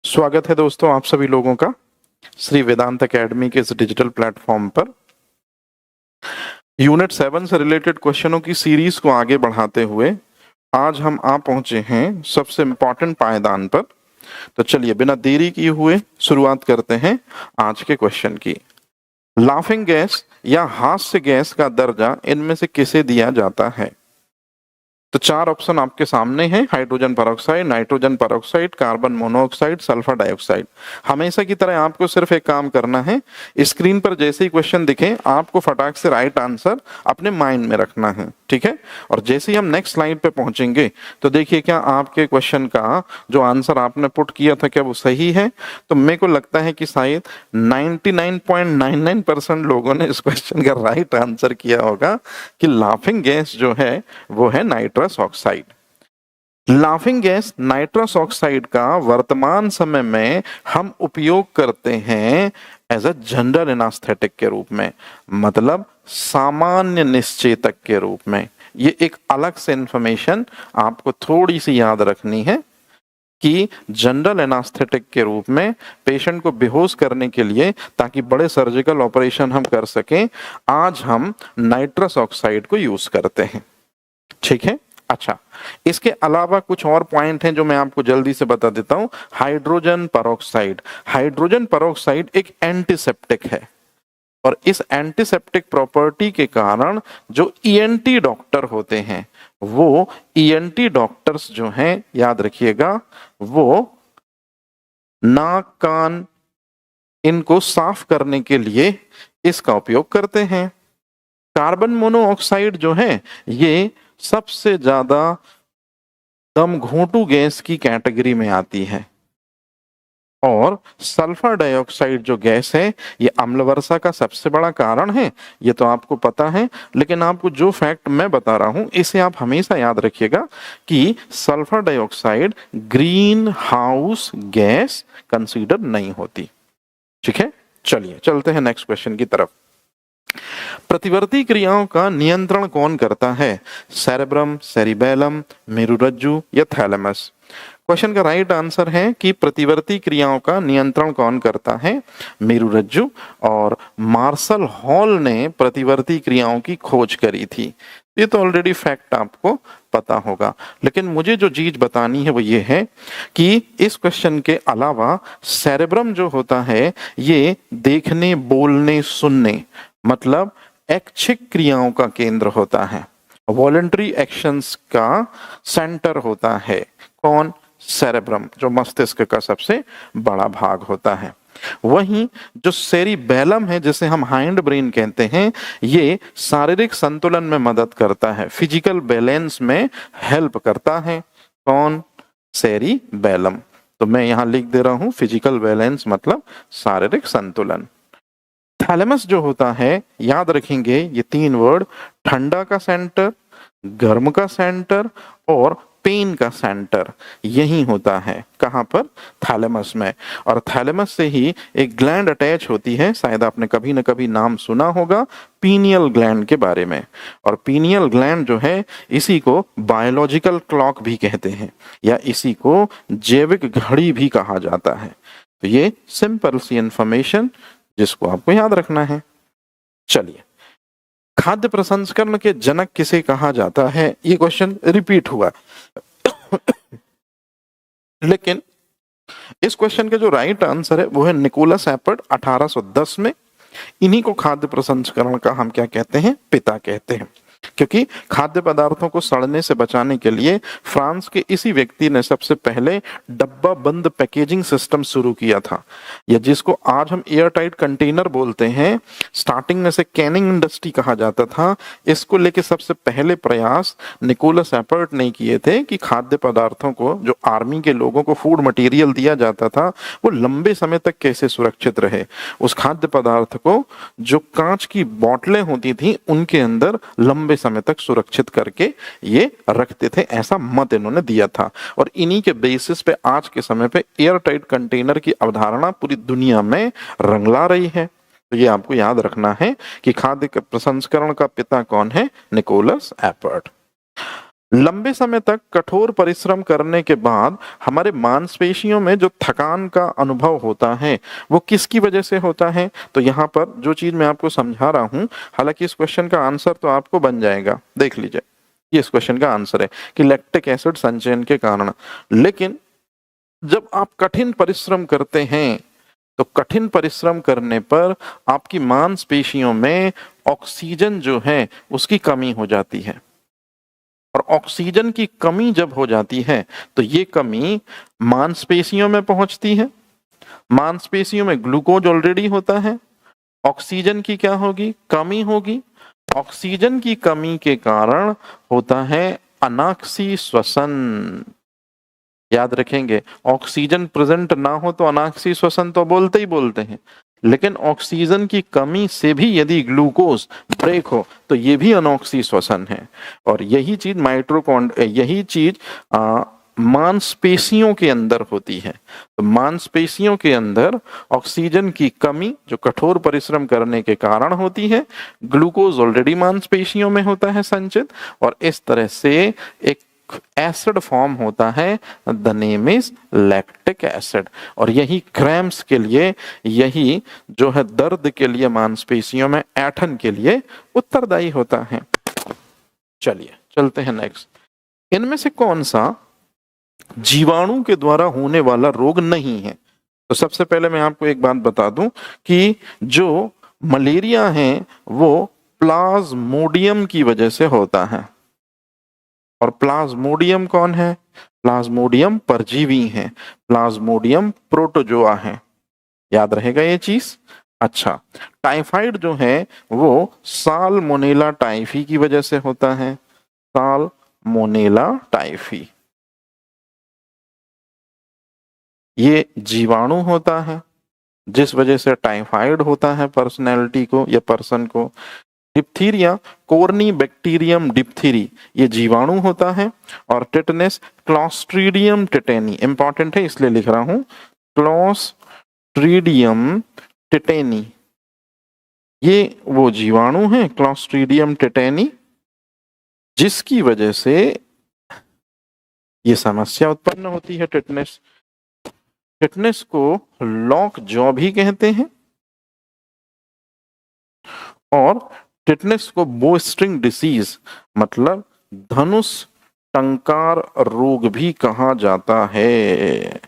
स्वागत है दोस्तों आप सभी लोगों का श्री वेदांत एकेडमी के इस डिजिटल प्लेटफॉर्म पर। यूनिट 7 से रिलेटेड क्वेश्चनों की सीरीज को आगे बढ़ाते हुए आज हम आ पहुंचे हैं सबसे इम्पोर्टेंट पायदान पर। तो चलिए बिना देरी किए हुए शुरुआत करते हैं आज के क्वेश्चन की। लाफिंग गैस या हास्य गैस का दर्जा इनमें से किसे दिया जाता है? तो चार ऑप्शन आपके सामने हैं, hydrogen peroxide, nitrogen peroxide, carbon monoxide, sulphur dioxide. हमेशा की तरह आपको सिर्फ एक काम करना है, स्क्रीन पर जैसे ही क्वेश्चन दिखे आपको फटाक से राइट आंसर अपने माइंड में रखना है, ठीक है। और जैसे ही हम नेक्स्ट स्लाइड पे पहुंचेंगे तो देखिए क्या आपके क्वेश्चन का जो आंसर आपने पुट किया था क्या वो सही है। तो मेरे को लगता है कि शायद 99.99% लोगों ने इस क्वेश्चन का राइट आंसर किया होगा कि लाफिंग गैस जो है वो है nitrous oxide. Laughing gas nitrous oxide का वर्तमान समय में हम उपयोग करते हैं एज अ जनरल एनास्थेटिक के रूप में, मतलब सामान्य निश्चेतक के रूप में। ये एक अलग से इंफॉर्मेशन आपको थोड़ी सी याद रखनी है कि जनरल एनास्थेटिक के रूप में पेशेंट को बेहोश करने के लिए, ताकि बड़े सर्जिकल ऑपरेशन हम कर सकें, आज हम नाइट्रस ऑक्साइड को यूज करते हैं, ठीक है। अच्छा, इसके अलावा कुछ और पॉइंट हैं जो मैं आपको जल्दी से बता देता हूं। हाइड्रोजन पेरोक्साइड, हाइड्रोजन पेरोक्साइड एक एंटीसेप्टिक है और इस एंटीसेप्टिक प्रॉपर्टी के कारण जो ईएनटी डॉक्टर होते हैं, वो ईएनटी डॉक्टर्स जो हैं, याद रखिएगा, वो नाक कान इनको साफ करने के लिए इसका उपयोग करते हैं। कार्बन मोनोऑक्साइड जो है ये सबसे ज्यादा दम घोंटू गैस की कैटेगरी में आती है और सल्फर डाइऑक्साइड जो गैस है ये अम्ल वर्षा का सबसे बड़ा कारण है। ये तो आपको पता है, लेकिन आपको जो फैक्ट मैं बता रहा हूं इसे आप हमेशा याद रखिएगा कि sulphur dioxide green house gas consider नहीं होती, ठीक है। चलिए चलते हैं नेक्स्ट क्वेश्चन की तरफ। प्रतिवर्ती क्रियाओं का नियंत्रण कौन करता है? सेरेब्रम, सेरिबेलम, मेरुरज्जु या थैलेमस? क्वेश्चन का राइट आंसर है कि प्रतिवर्ती क्रियाओं का नियंत्रण कौन करता है? मेरुरज्जु। और मार्शल हॉल ने प्रतिवर्ती क्रियाओं की खोज करी थी। ये तो ऑलरेडी फैक्ट आपको पता होगा, लेकिन मुझे जो चीज बतानी है वो ये है कि इस क्वेश्चन के अलावा सेरेब्रम जो होता है ये देखने, बोलने, सुनने, मतलब ऐच्छिक क्रियाओं का केंद्र होता है, वॉलंटरी एक्शंस का सेंटर होता है। कौन? सेरेब्रम, जो मस्तिष्क का सबसे बड़ा भाग होता है। वहीं जो सेरिबेलम है, जिसे हम हाइंड ब्रेन कहते हैं, ये शारीरिक संतुलन में मदद करता है, फिजिकल बैलेंस में हेल्प करता है। कौन? सेरिबेलम। तो मैं यहां लिख दे रहा हूं फिजिकल बैलेंस मतलब शारीरिक संतुलन। थैलेमस जो होता है, याद रखेंगे ये तीन वर्ड, ठंडा का सेंटर, गर्म का सेंटर और पेन का सेंटर, यही होता है। कहां पर? थैलेमस में। और थैलेमस से ही एक ग्लैंड अटैच होती है, शायद आपने कभी न कभी नाम सुना होगा पीनियल ग्लैंड के बारे में। और पीनियल ग्लैंड जो है इसी को बायोलॉजिकल क्लॉक भी कहते हैं या इसी को जैविक घड़ी भी कहा जाता है। तो ये सिंपल सी इंफॉर्मेशन जिसको आपको याद रखना है। चलिए, खाद्य प्रसंस्करण के जनक किसे कहा जाता है? ये क्वेश्चन रिपीट हुआ लेकिन इस क्वेश्चन के जो राइट आंसर है वो है निकोलस एपर्ट 1810 में। इन्हीं को खाद्य प्रसंस्करण का हम क्या कहते हैं? पिता कहते हैं, क्योंकि खाद्य पदार्थों को सड़ने से बचाने के लिए फ्रांस के इसी व्यक्ति ने सबसे पहले डब्बा बंद पैकेजिंग सिस्टम शुरू किया था, या जिसको आज हम एयर टाइट कंटेनर बोलते हैं। स्टार्टिंग में से कैनिंग इंडस्ट्री कहा जाता था। इसको लेके सबसे पहले प्रयास निकोलस एपर्ट ने किए थे कि खाद्य पदार्थों को, जो आर्मी के लोगों को फूड मटेरियल दिया जाता था, वो लंबे समय तक कैसे सुरक्षित रहे। उस खाद्य पदार्थ को जो कांच की बोतलें होती थी उनके अंदर लंबे समय तक सुरक्षित करके ये रखते थे, ऐसा मत इन्होंने दिया था। और इन्हीं के बेसिस पे आज के समय पे एयर टाइट कंटेनर की अवधारणा पूरी दुनिया में रंगला रही है। तो ये आपको याद रखना है कि खाद्य प्रसंस्करण का पिता कौन है? Nicolas Appert. लंबे समय तक कठोर परिश्रम करने के बाद हमारे मांसपेशियों में जो थकान का अनुभव होता है वो किसकी वजह से होता है? तो यहाँ पर जो चीज मैं आपको समझा रहा हूं, हालांकि इस क्वेश्चन का आंसर तो आपको बन जाएगा, देख लीजिए। ये इस क्वेश्चन का आंसर है कि लैक्टिक एसिड संचयन के कारण। लेकिन जब आप कठिन परिश्रम करते हैं तो कठिन परिश्रम करने पर आपकी मांसपेशियों में ऑक्सीजन जो है उसकी कमी हो जाती है, और ऑक्सीजन की कमी जब हो जाती है तो ये कमी मांसपेशियों में पहुंचती है। मांसपेशियों में ग्लूकोज ऑलरेडी होता है, ऑक्सीजन की क्या होगी? कमी होगी। ऑक्सीजन की कमी के कारण होता है अनाक्सी श्वसन। याद रखेंगे, ऑक्सीजन प्रेजेंट ना हो तो अनाक्सी श्वसन तो बोलते ही बोलते हैं, लेकिन ऑक्सीजन की कमी से भी यदि ग्लूकोज ब्रेक हो तो ये भी अनॉक्सी श्वसन है। और यही चीज मांसपेशियों के अंदर होती है। तो मांसपेशियों के अंदर ऑक्सीजन की कमी जो कठोर परिश्रम करने के कारण होती है, ग्लूकोज ऑलरेडी मांसपेशियों में होता है संचित, और इस तरह से एक एसिड फॉर्म होता है, the name is lactic acid. और यही क्रैम्प्स के लिए, यही जो है दर्द के लिए मांसपेशियों में ऐंठन के लिए उत्तरदायी होता है। चलिए चलते हैं नेक्स्ट। इनमें से कौन सा जीवाणु के द्वारा होने वाला रोग नहीं है? तो सबसे पहले मैं आपको एक बात बता दूं कि जो मलेरिया है वो प्लाज्मोडियम की वजह से होता है। और प्लाज्मोडियम कौन है? प्लाज्मोडियम परजीवी है, प्लाज्मोडियम प्रोटोजोआ है। याद रहेगा ये चीज। अच्छा, टाइफाइड जो है वो साल्मोनेला टाइफी की वजह से होता है, साल्मोनेला टाइफी। ये जीवाणु होता है जिस वजह से टाइफाइड होता है पर्सनैलिटी को या पर्सन को। डिप्थीरिया, कोर्नी बैक्टीरियम डिप्थीरी, ये जीवाणु होता है। और टिटनेस, क्लॉस्ट्रीडियम टिटेनी, इंपॉर्टेंट है इसलिए लिख रहा हूं, क्लॉस्ट्रीडियम टिटेनी, ये वो जीवाणु है क्लॉस्ट्रीडियम टिटेनी जिसकी वजह से ये समस्या उत्पन्न होती है टिटनेस। टिटनेस को लॉक जॉ भी कहते हैं, और टिटनेस को बोस्ट्रिंग डिसीज मतलब धनुष टंकार रोग भी कहा जाता है।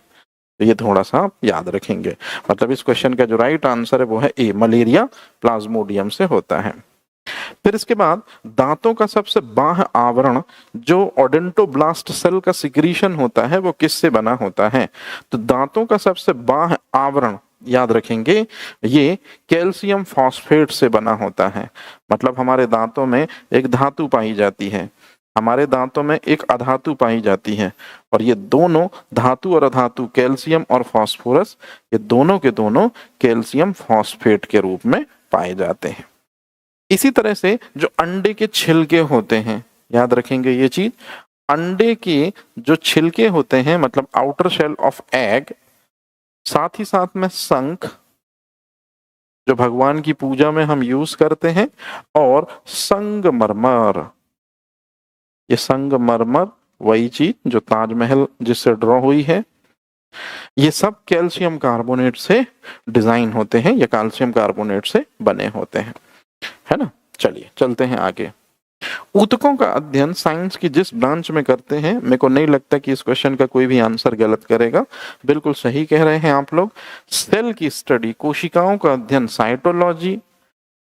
तो ये थोड़ा सा आप याद रखेंगे। मतलब इस क्वेश्चन का जो राइट आंसर है वो है ए, मलेरिया प्लाज्मोडियम से होता है। फिर इसके बाद दांतों का सबसे बाह्य आवरण जो ओडेंटोब्लास्ट सेल का सिक्रीशन होता है वो किससे बना होता है? तो दांतों का सबसे बाह्य आवरण याद रखेंगे ये कैल्शियम फॉस्फेट से बना होता है। मतलब हमारे दांतों में एक धातु पाई जाती है, हमारे दांतों में एक अधातु पाई जाती है, और ये दोनों धातु और अधातु कैल्शियम और फास्फोरस, ये दोनों के दोनों कैल्शियम फॉस्फेट के रूप में पाए जाते हैं। इसी तरह से जो अंडे के छिलके होते हैं, याद रखेंगे ये चीज, अंडे के जो छिलके होते हैं मतलब आउटर शेल ऑफ एग, साथ ही साथ में शंख जो भगवान की पूजा में हम यूज करते हैं, और संगमरमर, ये संगमरमर वही चीज जो ताजमहल जिससे ड्रॉ हुई है, ये सब कैल्शियम कार्बोनेट से डिजाइन होते हैं या कैल्शियम कार्बोनेट से बने होते हैं, है ना। चलिए चलते हैं आगे। ऊतकों का अध्ययन साइंस की जिस ब्रांच में करते हैं, मेरे को नहीं लगता कि इस क्वेश्चन का कोई भी आंसर गलत करेगा, बिल्कुल सही कह रहे हैं आप लोग। सेल की स्टडी, कोशिकाओं का अध्ययन साइटोलॉजी,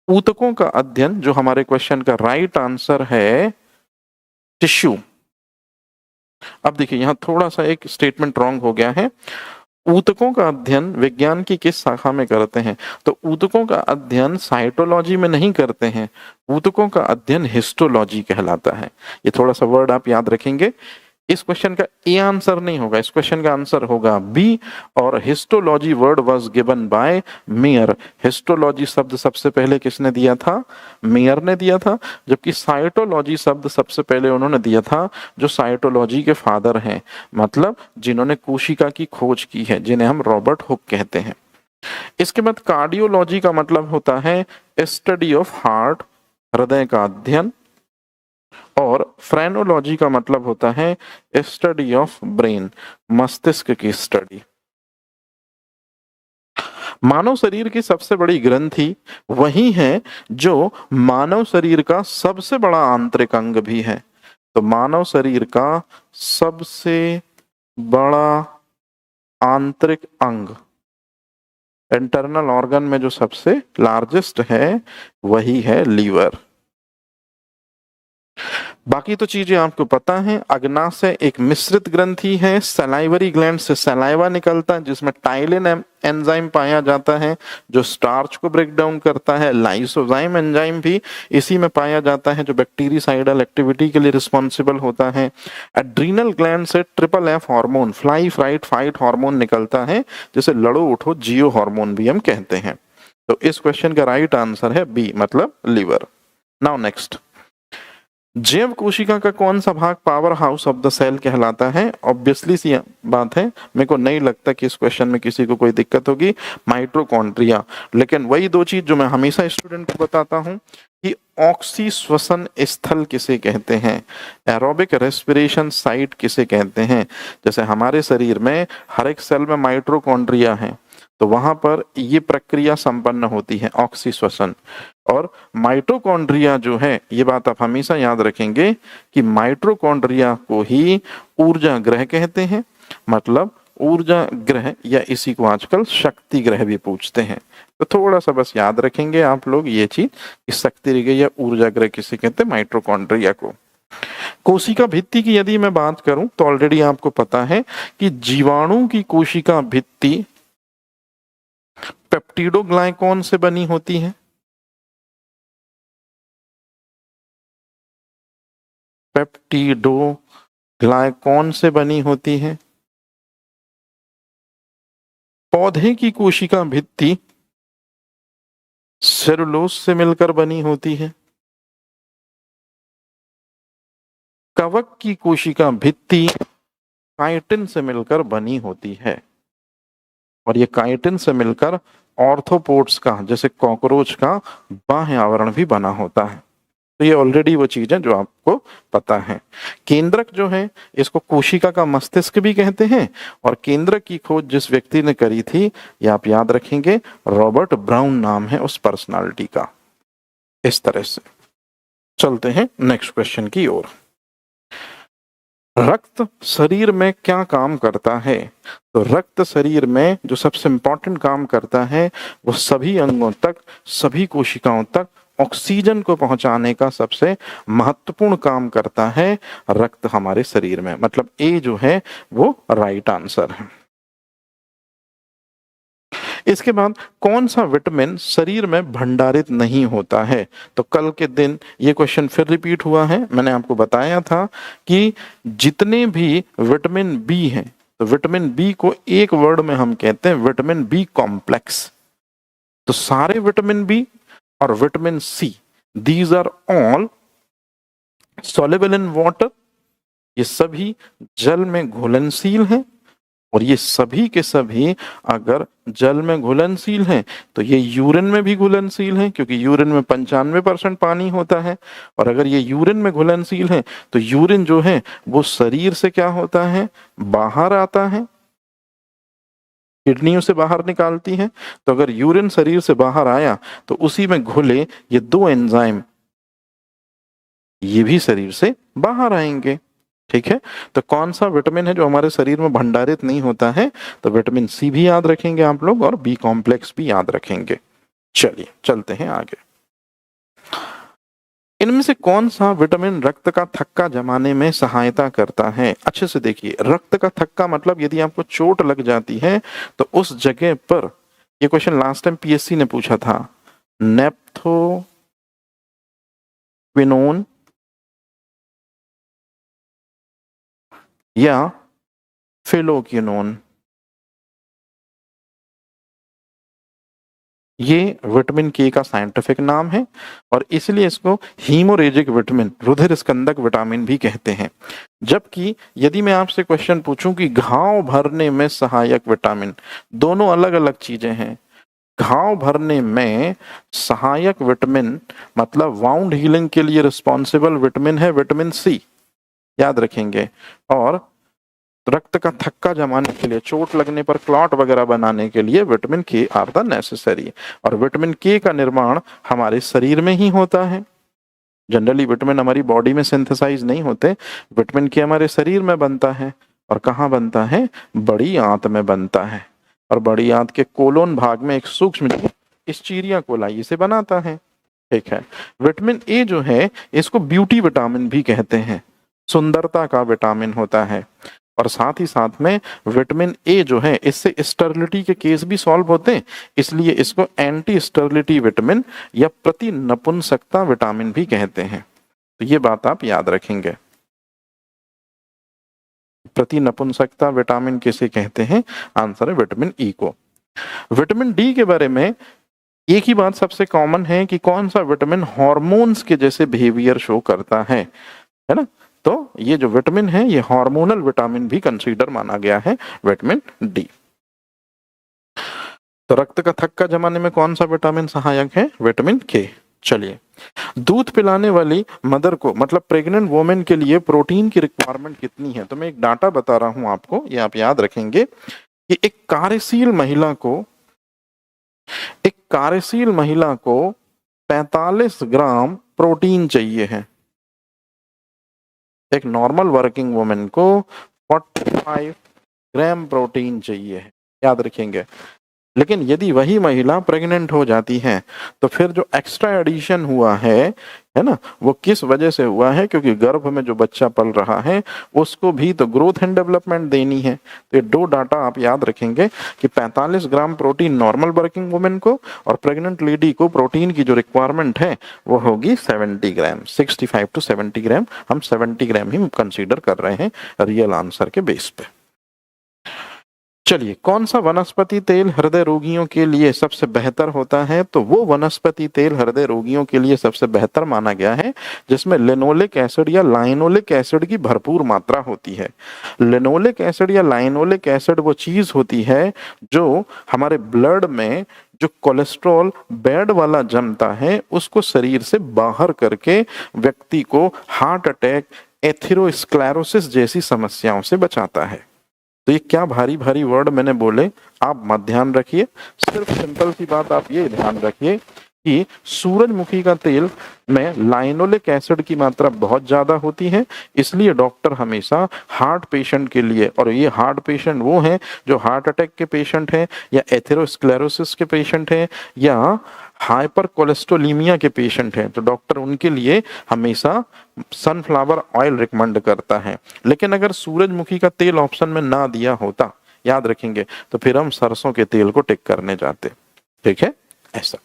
ऊतकों का अध्ययन जो हमारे क्वेश्चन का राइट आंसर है टिश्यू। अब देखिए यहां थोड़ा सा एक स्टेटमेंट रॉन्ग हो गया है। ऊतकों का अध्ययन विज्ञान की किस शाखा में करते हैं? तो ऊतकों का अध्ययन साइटोलॉजी में नहीं करते हैं, ऊतकों का अध्ययन हिस्टोलॉजी कहलाता है। ये थोड़ा सा वर्ड आप याद रखेंगे। इस क्वेश्चन का ए आंसर नहीं होगा, इस क्वेश्चन का आंसर होगा बी। और histology word was given by mayor. Histology शब्द सबसे पहले किसने दिया था? मेयर ने दिया था। जबकि साइटोलॉजी शब्द सबसे पहले उन्होंने दिया था जो साइटोलॉजी के फादर हैं, मतलब जिन्होंने कोशिका की खोज की है, जिन्हें हम रॉबर्ट हुक कहते हैं। इसके बाद कार्डियोलॉजी का मतलब होता है स्टडी ऑफ हार्ट, हृदय का अध्ययन। और फ्रेनोलॉजी का मतलब होता है स्टडी ऑफ ब्रेन, मस्तिष्क की स्टडी। मानव शरीर की सबसे बड़ी ग्रंथि वही है जो मानव शरीर का सबसे बड़ा आंतरिक अंग भी है। तो मानव शरीर का सबसे बड़ा आंतरिक अंग, इंटरनल ऑर्गन में जो सबसे लार्जेस्ट है वही है लीवर। बाकी तो चीजें आपको पता है। अग्नाशय एक मिश्रित ग्रंथि है, सलाइवरी ग्लैंड से सलाइवा निकलता है जिसमें टाइलिन एंजाइम पाया जाता है जो स्टार्च को ब्रेक डाउन करता है। लाइसोजाइम एंजाइम भी इसी में पाया जाता है जो बैक्टीरिसाइडल एक्टिविटी के लिए रिस्पॉन्सिबल होता है। एड्रीनल ग्लैंड से triple F hormone, fly fright fight hormone निकलता है जिसे लड़ो उठो जियो हार्मोन भी हम कहते हैं। तो इस क्वेश्चन का राइट आंसर है बी, मतलब लीवर। नाउ नेक्स्ट, जैव कोशिका का कौन सा भाग power house of the cell कहलाता है? ऑब्वियसली सी बात है, मेरे को नहीं लगता कि इस क्वेश्चन में किसी को कोई दिक्कत होगी, माइटोकॉन्ड्रिया। लेकिन वही दो चीज जो मैं हमेशा स्टूडेंट को बताता हूं कि ऑक्सी श्वसन स्थल किसे कहते हैं, एरोबिक रेस्पिरेशन साइट किसे कहते हैं। जैसे हमारे शरीर में हर एक सेल में माइटोकॉन्ड्रिया है तो वहां पर ये प्रक्रिया संपन्न होती है ऑक्सी श्वसन। और माइटोकॉन्ड्रिया जो है, ये बात आप हमेशा याद रखेंगे कि माइटोकॉन्ड्रिया को ही ऊर्जा ग्रह कहते हैं, मतलब ऊर्जा ग्रह, या इसी को आजकल शक्ति ग्रह भी पूछते हैं। तो थोड़ा सा बस याद रखेंगे आप लोग ये चीज कि शक्ति ग्रह या ऊर्जा ग्रह किसे कहते हैं, माइटोकॉन्ड्रिया को। कोशिका भित्ति की यदि मैं बात करूं तो ऑलरेडी आपको पता है कि जीवाणु की कोशिका भित्ति पेप्टिडोग्लाइकॉन से बनी होती है। पेप्टिडोग्लाइकॉन से बनी होती है। पौधे की कोशिका भित्ति सेलुलोज से मिलकर बनी होती है। कवक की कोशिका भित्ति काइटिन से मिलकर बनी होती है। और ये काइटिन से मिलकर ऑर्थोपोड्स का, जैसे कॉकरोच का बाह्य आवरण भी बना होता है। तो ये ऑलरेडी वो चीज है जो आपको पता है। केंद्रक जो है इसको कोशिका का मस्तिष्क भी कहते हैं। और केंद्रक की खोज जिस व्यक्ति ने करी थी, ये आप याद रखेंगे, रॉबर्ट ब्राउन नाम है उस पर्सनालिटी का। इस तरह से चलते हैं नेक्स्ट क्वेश्चन की ओर। रक्त शरीर में क्या काम करता है? तो रक्त शरीर में जो सबसे इंपॉर्टेंट काम करता है वो सभी अंगों तक, सभी कोशिकाओं तक ऑक्सीजन को पहुंचाने का सबसे महत्वपूर्ण काम करता है रक्त हमारे शरीर में। मतलब ए जो है वो राइट आंसर है। इसके बाद कौन सा विटामिन शरीर में भंडारित नहीं होता है? तो कल के दिन ये क्वेश्चन फिर रिपीट हुआ है। मैंने आपको बताया था कि जितने भी विटामिन बी हैं, तो विटामिन बी को एक वर्ड में हम कहते हैं विटामिन बी कॉम्प्लेक्स। तो सारे विटामिन बी और vitamin C, these are all soluble in water. ये सभी जल में घुलनशील हैं। और ये सभी के सभी अगर जल में घुलनशील हैं तो ये यूरिन में भी घुलनशील हैं, क्योंकि यूरिन में 95% पानी होता है। और अगर ये यूरिन में घुलनशील है तो यूरिन जो है वो शरीर से क्या होता है, बाहर आता है, किडनियों से बाहर निकालती है। तो अगर यूरिन शरीर से बाहर आया तो उसी में घुले ये दो एंजाइम, ये भी शरीर से बाहर आएंगे। ठीक है, तो कौन सा विटामिन है जो हमारे शरीर में भंडारित नहीं होता है? तो विटामिन सी भी याद रखेंगे आप लोग और बी कॉम्प्लेक्स भी याद रखेंगे। चलिए चलते हैं आगे। इनमें से कौन सा विटामिन रक्त का थक्का जमाने में सहायता करता है? अच्छे से देखिए, रक्त का थक्का मतलब यदि आपको चोट लग जाती है तो उस जगह पर, ये क्वेश्चन लास्ट टाइम पीएससी ने पूछा था, नेप्थोक्विनोन या फिलोक्विनोन, ये विटामिन के का साइंटिफिक नाम है और इसलिए इसको हीमोरेजिक विटामिन, रुधिर स्कंदक विटामिन भी कहते हैं। जबकि यदि मैं आपसे क्वेश्चन पूछूं कि घाव भरने में सहायक विटामिन, दोनों अलग अलग चीजें हैं। घाव भरने में सहायक विटामिन मतलब वाउंड हीलिंग के लिए रिस्पॉन्सिबल विटामिन है विटामिन सी, याद रखेंगे। और रक्त का थक्का जमाने के लिए, चोट लगने पर क्लॉट वगैरह बनाने के लिए विटामिन के आर द नेसेसरी। और विटामिन के का निर्माण हमारे शरीर में ही होता है। जनरली विटामिन हमारी बॉडी में सिंथेसाइज नहीं होते, विटामिन के हमारे शरीर में बनता है। और कहाँ बनता है? बड़ी आंत में बनता है। और बड़ी आंत के कोलोन भाग में एक सूक्ष्म जीव स्टीरिया कोलाई इसे बनाता है। ठीक है। विटामिन ए जो है इसको ब्यूटी विटामिन भी कहते हैं, सुंदरता का विटामिन होता है। और साथ ही साथ में विटामिन ए जो है इससे स्टर्लिटी के केस भी सॉल्व होते हैं, इसलिए इसको एंटी स्टर्लिटी विटामिन या प्रति नपुंसकता विटामिन भी कहते हैं। तो ये बात आप याद रखेंगे। प्रति नपुंसकता विटामिन किसे कहते हैं? आंसर है विटामिन ई को। विटामिन डी के बारे में एक ही बात सबसे कॉमन है कि कौन सा विटामिन हार्मोन्स के जैसे बिहेवियर शो करता है ना? तो ये जो विटामिन है ये हार्मोनल विटामिन भी कंसीडर माना गया है, विटामिन डी। तो रक्त का थक्का जमाने में कौन सा विटामिन सहायक है? विटामिन के। चलिए, दूध पिलाने वाली मदर को मतलब प्रेग्नेंट वुमेन के लिए प्रोटीन की रिक्वायरमेंट कितनी है? तो मैं एक डाटा बता रहा हूं आपको, ये आप याद रखेंगे कि एक कार्यशील महिला को 45 ग्राम प्रोटीन चाहिए है। एक नॉर्मल वर्किंग वुमेन को 45 ग्राम प्रोटीन चाहिए है, याद रखेंगे। लेकिन यदि वही महिला प्रेग्नेंट हो जाती है तो फिर जो एक्स्ट्रा एडिशन हुआ है ना, वो किस वजह से हुआ है? क्योंकि गर्भ में जो बच्चा पल रहा है उसको भी तो ग्रोथ एंड डेवलपमेंट देनी है। तो ये दो डाटा आप याद रखेंगे कि 45 gram protein normal working women को और प्रेग्नेंट लेडी को प्रोटीन की जो रिक्वायरमेंट है वो होगी 70 ग्राम, 65 to 70 ग्राम। हम 70 ग्राम ही कंसीडर कर रहे हैं रियल आंसर के बेस पे। चलिए, कौन सा वनस्पति तेल हृदय रोगियों के लिए सबसे बेहतर होता है? तो वो वनस्पति तेल हृदय रोगियों के लिए सबसे बेहतर माना गया है जिसमें लिनोलिक एसिड या लाइनोलिक एसिड की भरपूर मात्रा होती है। लिनोलिक एसिड या लाइनोलिक एसिड वो चीज होती है जो हमारे ब्लड में जो कोलेस्ट्रॉल बैड वाला जमता है उसको शरीर से बाहर करके व्यक्ति को हार्ट अटैक, एथेरोस्क्लेरोसिस जैसी समस्याओं से बचाता है। तो ये क्या भारी भारी वर्ड मैंने बोले, आप मत ध्यान रखिए। सिर्फ सिंपल सी बात आप ये ध्यान रखिए कि सूरजमुखी का तेल में लाइनोलिक एसिड की मात्रा बहुत ज्यादा होती है, इसलिए डॉक्टर हमेशा हार्ट पेशेंट के लिए, और ये हार्ट पेशेंट वो हैं जो हार्ट अटैक के पेशेंट हैं या एथेरोस्क्लेरोसिस के पेशेंट हैं या हाइपर कोलेस्ट्रोलीमिया के पेशेंट हैं, तो डॉक्टर उनके लिए हमेशा सनफ्लावर ऑयल रिकमेंड करता है। लेकिन अगर सूरजमुखी का तेल ऑप्शन में ना दिया होता, याद रखेंगे, तो फिर हम सरसों के तेल को टिक करने जाते। ठीक है, ऐसा।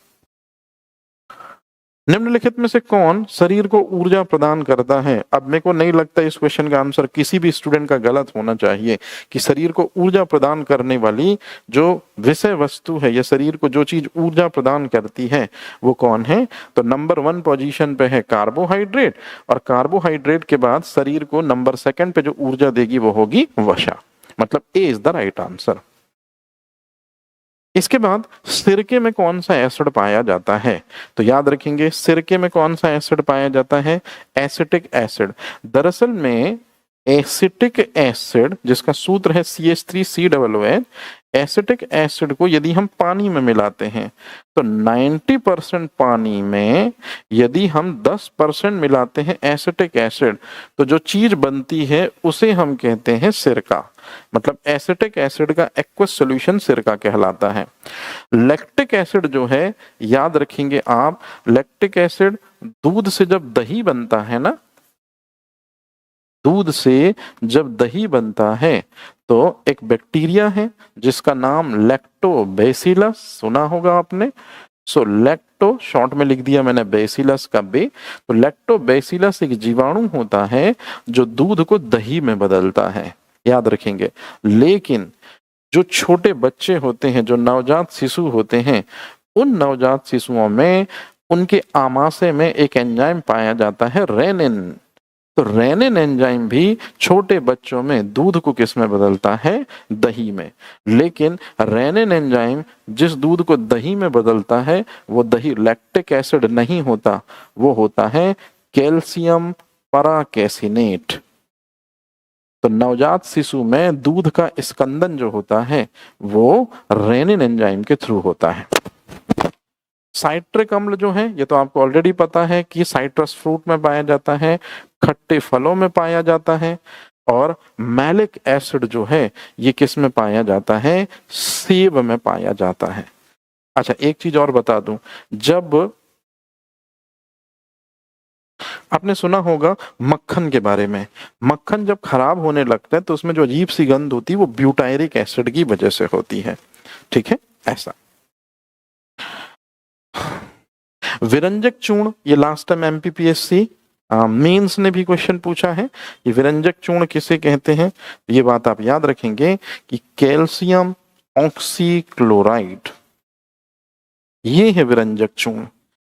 निम्नलिखित में से कौन शरीर को ऊर्जा प्रदान करता है? अब मेरे को नहीं लगता इस क्वेश्चन का आंसर किसी भी स्टूडेंट का गलत होना चाहिए कि शरीर को ऊर्जा प्रदान करने वाली जो विषय वस्तु है या शरीर को जो चीज ऊर्जा प्रदान करती है वो कौन है? तो नंबर 1 पोजीशन पे है कार्बोहाइड्रेट, और कार्बोहाइड्रेट के बाद शरीर को नंबर 2 पे जो ऊर्जा देगी वो होगी वसा। मतलब ए इज द राइट आंसर। इसके बाद सिरके में कौन सा एसिड पाया जाता है? तो याद रखेंगे सिरके में कौन सा एसिड पाया जाता है? Acetic acid. दरअसल में एसिटिक एसिड जिसका सूत्र है CH3COOH, एसिटिक एसिड को यदि हम पानी में मिलाते हैं तो 90% पानी में यदि हम 10% मिलाते हैं एसिटिक एसिड तो जो चीज बनती है उसे हम कहते हैं सिरका। मतलब एसिटिक एसिड का एक्वस सॉल्यूशन सिरका कहलाता है। लैक्टिक एसिड जो है, याद रखेंगे आप, लैक्टिक एसिड दूध से जब दही बनता है ना, दूध से जब दही बनता है तो एक बैक्टीरिया है जिसका नाम लैक्टोबैसिलस, सुना होगा आपने। सो लैक्टो शॉर्ट में लिख दिया मैंने, बैसिलस का बे। तो लैक्टोबैसिलस एक जीवाणु होता है जो दूध को दही में बदलता है, याद रखेंगे। लेकिन जो छोटे बच्चे होते हैं, जो नवजात शिशु होते हैं, उन नवजात शिशुओं में उनके आमाशय में एक एंजाइम पाया जाता है रेनिन। तो रेनिन एंजाइम भी छोटे बच्चों में दूध को किस में बदलता है? दही में। लेकिन रेनिन एंजाइम जिस दूध को दही में बदलता है वो दही लैक्टिक एसिड नहीं होता, वो होता है कैल्शियम पराकैसिनेट। तो नवजात शिशु में दूध का स्कंदन जो होता है वो रेनिन एंजाइम के थ्रू होता है। साइट्रिक अम्ल जो है ये तो आपको ऑलरेडी पता है कि साइट्रस फ्रूट में पाया जाता है, खट्टे फलों में पाया जाता है। और मैलिक एसिड जो है ये किस में पाया जाता है? सेब में पाया जाता है। अच्छा, एक चीज और बता दूं, जब आपने सुना होगा मक्खन के बारे में, मक्खन जब खराब होने लगता है तो उसमें जो अजीब सी गंध होती है वो ब्यूटायरिक एसिड की वजह से होती है। ठीक है, ऐसा। विरंजक चूर्ण, ये लास्ट टाइम एमपीपीएससी मेंस ने भी क्वेश्चन पूछा है, ये विरंजक चूर्ण किसे कहते हैं? ये बात आप याद रखेंगे कि कैल्शियम ऑक्सीक्लोराइड ये है विरंजक चूर्ण,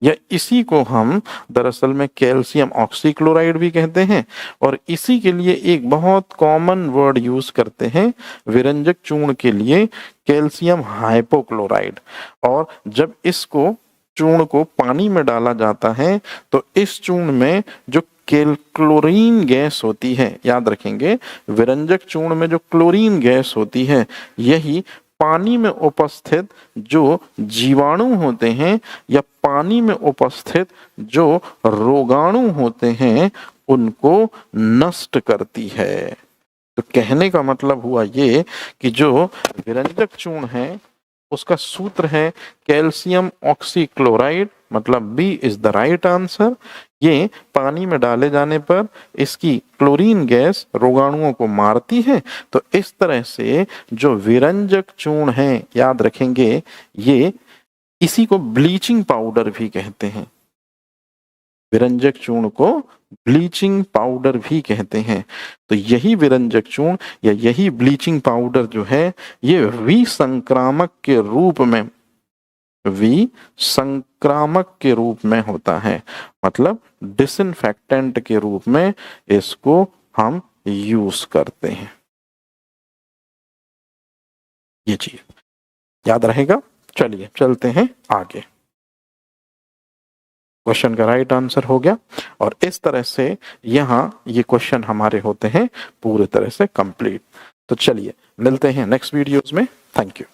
या इसी को हम दरअसल में कैल्शियम ऑक्सीक्लोराइड भी कहते हैं। और इसी के लिए एक बहुत कॉमन वर्ड यूज करते हैं विरंजक चूर्ण के लिए, कैल्शियम हाइपोक्लोराइड। और जब इसको चूर्ण को पानी में डाला जाता है तो इस चूर्ण में जो क्लोरीन गैस होती है, याद रखेंगे विरंजक चूर्ण में जो क्लोरीन गैस होती है यही पानी में उपस्थित जो जीवाणु होते हैं या पानी में उपस्थित जो रोगाणु होते हैं उनको नष्ट करती है। तो कहने का मतलब हुआ ये कि जो विरंजक चूर्ण है उसका सूत्र है कैल्शियम ऑक्सीक्लोराइड, मतलब B is the right answer. ये पानी में डाले जाने पर इसकी क्लोरीन गैस रोगाणुओं को मारती है। तो इस तरह से जो विरंजक चूर्ण है, याद रखेंगे ये, इसी को ब्लीचिंग पाउडर भी कहते हैं। विरंजक चूर्ण को ब्लीचिंग पाउडर भी कहते हैं। तो यही विरंजक चूर्ण या यही ब्लीचिंग पाउडर जो है ये विसंक्रामक के रूप में, विसंक्रामक के रूप में होता है, मतलब डिसइंफेक्टेंट के रूप में इसको हम यूज करते हैं। ये चीज याद रहेगा। चलिए चलते हैं आगे। क्वेश्चन का राइट आंसर हो गया और इस तरह से यहाँ ये क्वेश्चन हमारे होते हैं पूरी तरह से कंप्लीट। तो चलिए मिलते हैं नेक्स्ट वीडियोस में। Thank you.